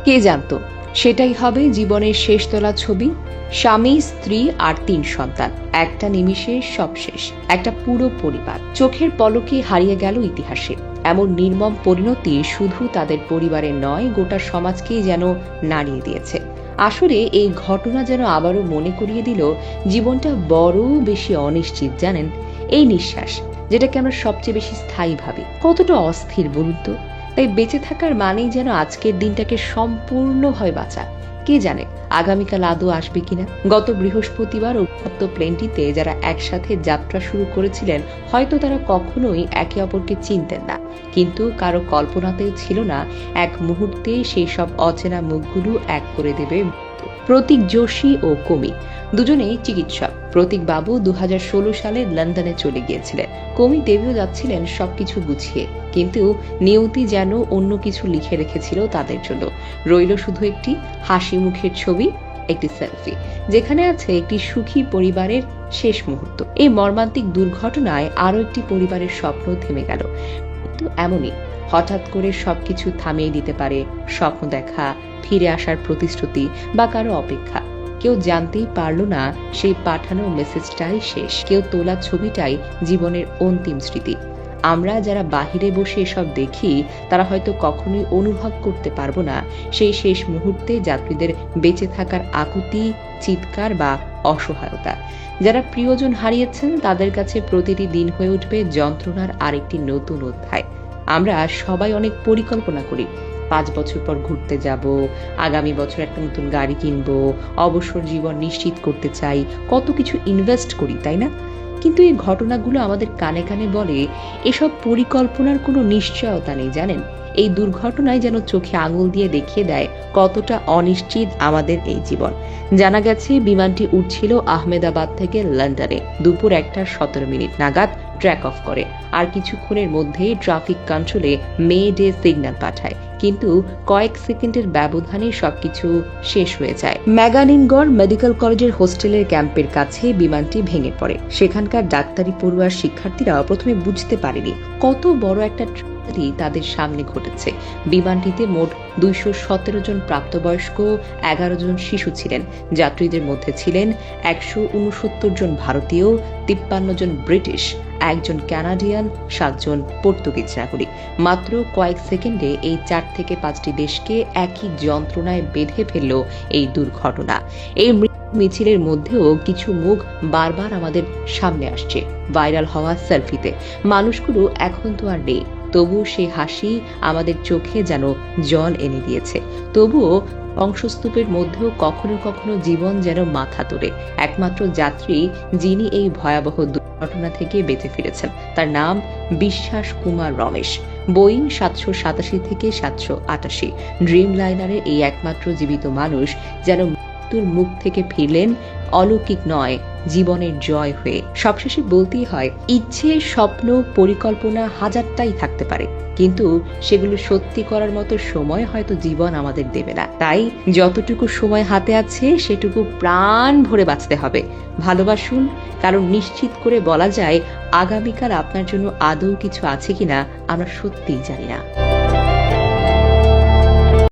কে জানতো সেটাই হবে জীবনের শেষ তোলা ছবি। স্বামী, স্ত্রী আর 3 সন্তান, একটা নিমিষে সব শেষ। একটা পুরো পরিবার চোখের পলকে হারিয়ে গেল ইতিহাসে। এমন নির্মম পরিণতি শুধু তাদের পরিবারের নয়, গোটা সমাজকেই যেন নাড়িয়ে দিয়েছে। আসলে এই ঘটনা যেন আবারও মনে করিয়ে দিল জীবনটা বড় বেশি অনিশ্চিত। জানেন, এই নিঃশ্বাস যেটাকে আমরা সবচেয়ে বেশি স্থায়ী ভাবি, কতটা অস্থির বলুন তো। তাই বেঁচে থাকার মানেই যেন আজকের দিনটাকে সম্পূর্ণভাবে বাঁচা। কে জানে আগামীকাল আদৌ আসবে কিনা। গত বৃহস্পতিবার উন্মুক্ত প্লেনটিতে যারা একসাথে যাত্রা শুরু করেছিলেন, হয়তো তারা কখনোই একে অপরকে চিনতেন না, কিন্তু কারো কল্পনাতেও ছিল না এক মুহূর্তে সেই সব অচেনা মুখগুলো এক করে দেবে। প্রতীক যোশী ও কমি দুজনেই চিকিৎসক। প্রতীক বাবু 2016 সালে লন্ডনে চলে গিয়েছিলেন, কমি দেবীও যাচ্ছিলেন সবকিছু গুছিয়ে, কিন্তু নিয়তি যেন অন্য কিছু লিখে রেখেছিল তাদের জন্য। রইল শুধু একটি হাসি মুখের ছবি, একটি সেলফি, যেখানে আছে একটি সুখী পরিবারের শেষ মুহূর্ত। এই মর্মান্তিক দুর্ঘটনায় আরো একটি পরিবারের স্বপ্ন থেমে গেল। কিন্তু এমনই হঠাৎ করে সবকিছু থামিয়ে দিতে পারে স্বপ্ন দেখা, ফিরে আসার প্রতিশ্রুতি বা কারো অপেক্ষা। কেউ জানতেই পারল না সেই পাঠানো মেসেজটাই শেষ, কেউ তোলা ছবিটাই জীবনের অন্তিম স্মৃতি। আমরা যারা বাহিরে বসে এসব দেখি, তারা হয়তো কখনোই অনুভব করতে পারবো না সেই শেষ মুহূর্তে যাত্রীদের বেঁচে থাকার আকুতি, চিৎকার বা অসহায়তা। যারা প্রিয়জন হারিয়েছেন, তাদের কাছে প্রতিটি দিন হয়ে উঠবে যন্ত্রণার আরেকটি নতুন অধ্যায়। আমরা সবাই অনেক পরিকল্পনা করি, 5 বছর পর ঘুরতে যাব, আগামী বছর একটা নতুন গাড়ি কিনবো, অবসর জীবন নিশ্চিত করতে চাই, কত কিছু ইনভেস্ট করি, তাই না? কিন্তু এই ঘটনাগুলো আমাদের কানে কানে বলে এসব পরিকল্পনার কোনো নিশ্চয়তা নেই। জানেন, এই দুর্ঘটনায় যেন চোখে আঙুল দিয়ে দেখিয়ে দেয় কতটা অনিশ্চিত আমাদের এই জীবন। জানা গেছে বিমানটি উঠছিল আহমেদাবাদ থেকে লন্ডনে দুপুর 1:17 নাগাদ ট্র্যাক অফ করে, আর কিছুক্ষণের মধ্যেই ট্রাফিক কন্ট্রোলে মে ডে সিগন্যাল পাঠায়। কিন্তু কয়েক সেকেন্ডের ব্যবধানে সবকিছু শেষ হয়ে যায়। ম্যাগানিনগড় মেডিকেল কলেজের হোস্টেলের ক্যাম্পের কাছে বিমানটি ভেঙে পড়ে। সেখানকার ডাক্তারি পড়ুয়ার শিক্ষার্থীরা প্রথমে বুঝতে পারেনি কত বড় একটা তাদের সামনে ঘটেছে। বিমানটিতে মোট 217 জন প্রাপ্তবয়স্ক, 11 জন শিশু ছিলেন। যাত্রীদের মধ্যে ছিলেন 169 জন ভারতীয়, 53 জন ব্রিটিশ, 1 জন কানাডিয়ান, 7 জন পর্তুগিজ নাগরিক। মাত্র কয়েক সেকেন্ডে এই 4 থেকে 5টি দেশকে একই যন্ত্রণায় বেঁধে ফেলল এই দুর্ঘটনা। এই মিছিলের মধ্যেও কিছু মুখ বারবার আমাদের সামনে আসছে ভাইরাল হওয়া সেলফিতে। মানুষগুলো এখন তো আর নেই, তবুও সেই হাসি আমাদের চোখে যেন জল এনে দিয়েছে। তবুও ধ্বংসস্তূপের মধ্যেও কখনো কখনো জীবন যেন মাথা তোলে। একমাত্র যাত্রী যিনি এই ভয়াবহ দুর্ঘটনা থেকে বেঁচে ফিরেছেন, তার নাম বিশ্বাস কুমার রমেশ। বোয়িং 787 থেকে 788 ড্রিম লাইনারের এই একমাত্র জীবিত মানুষ যেন মৃত্যুর মুখ থেকে ফিরলেন অলৌকিক নয়, জীবনের জয় হয়ে। সবশেষে বলতেই হয়, ইচ্ছে, স্বপ্ন, পরিকল্পনা হাজারটাই থাকতে পারে, কিন্তু সেগুলো সত্যি করার মতো সময় হয়তো জীবন আমাদের দেবে না। তাই যতটুকু সময় হাতে আছে সেটুকু প্রাণ ভরে বাঁচতে হবে। ভালোবাসুন, কারণ নিশ্চিত করে বলা যায় আগামীকাল আপনার জন্য আদৌ কিছু আছে কিনা আমরা সত্যিই জানি না।